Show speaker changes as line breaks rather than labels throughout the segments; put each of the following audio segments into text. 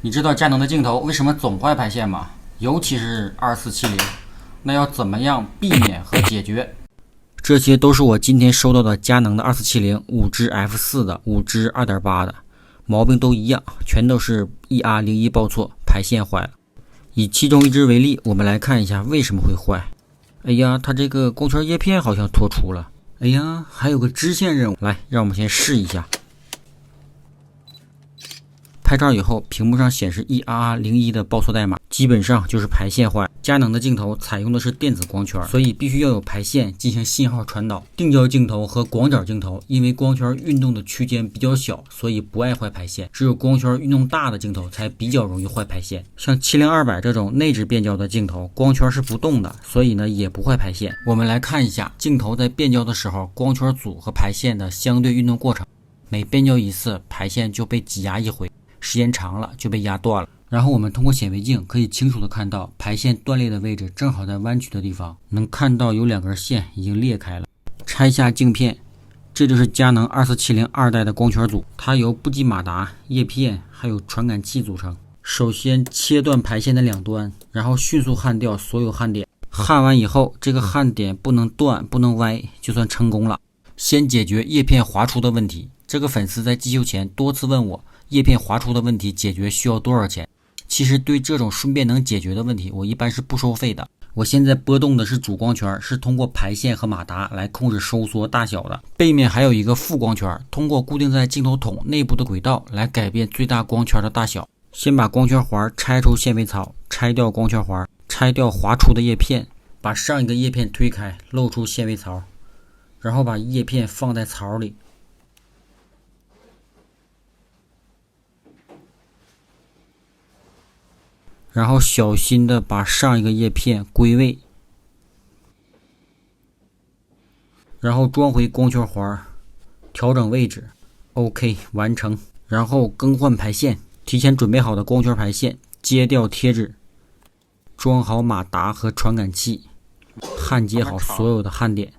你知道佳能的镜头为什么总坏排线吗？尤其是2470，那要怎么样避免和解决？这些都是我今天收到的佳能的2470 5支 F4 的5支 2.8 的，毛病都一样，全都是 ER01 报错，排线坏了。以其中一支为例，我们来看一下为什么会坏。哎呀，它这个光圈叶片好像脱出了。哎呀，还有个支线任务，来，让我们先试一下。拍照以后，屏幕上显示 ER01 的报错代码，基本上就是排线坏。佳能的镜头采用的是电子光圈，所以必须要有排线进行信号传导。定焦镜头和广角镜头因为光圈运动的区间比较小，所以不爱坏排线。只有光圈运动大的镜头才比较容易坏排线。像70-200这种内置变焦的镜头，光圈是不动的，所以呢也不坏排线。我们来看一下镜头在变焦的时候，光圈组和排线的相对运动过程。每变焦一次，排线就被挤压一回。时间长了就被压断了，然后我们通过显微镜可以清楚的看到排线断裂的位置正好在弯曲的地方，能看到有2根线已经裂开了。拆下镜片，这就是佳能2470 2代的光圈组，它由布基马达、叶片还有传感器组成。首先切断排线的两端，然后迅速焊掉所有焊点。焊完以后，这个焊点不能断不能歪，就算成功了。先解决叶片滑出的问题。这个粉丝在寄修前多次问我，叶片滑出的问题解决需要多少钱？其实对这种顺便能解决的问题，我一般是不收费的。我现在波动的是主光圈，是通过排线和马达来控制收缩大小的。背面还有一个副光圈，通过固定在镜头筒内部的轨道来改变最大光圈的大小。先把光圈环拆出纤维槽，拆掉光圈环，拆掉滑出的叶片，把上一个叶片推开，露出纤维槽，然后把叶片放在槽里。然后小心的把上一个叶片归位，然后装回光圈环，调整位置 ，OK 完成。然后更换排线，提前准备好的光圈排线揭掉贴纸，装好马达和传感器，焊接好所有的焊点，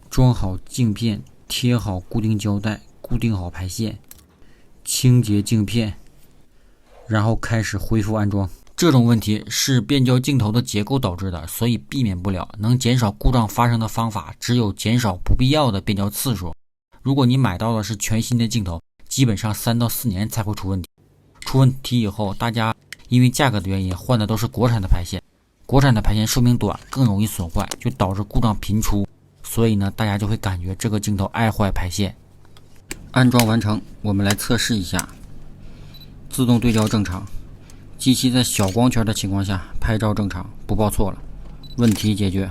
装好镜片，贴好固定胶带，固定好排线，清洁镜片，然后开始恢复安装。这种问题是变焦镜头的结构导致的，所以避免不了。能减少故障发生的方法只有减少不必要的变焦次数。如果你买到的是全新的镜头，基本上3到4年才会出问题。出问题以后，大家因为价格的原因换的都是国产的排线，国产的排线寿命短，更容易损坏，就导致故障频出。所以呢，大家就会感觉这个镜头爱坏排线。安装完成，我们来测试一下。自动对焦正常。机器在小光圈的情况下拍照正常，不报错了，问题解决。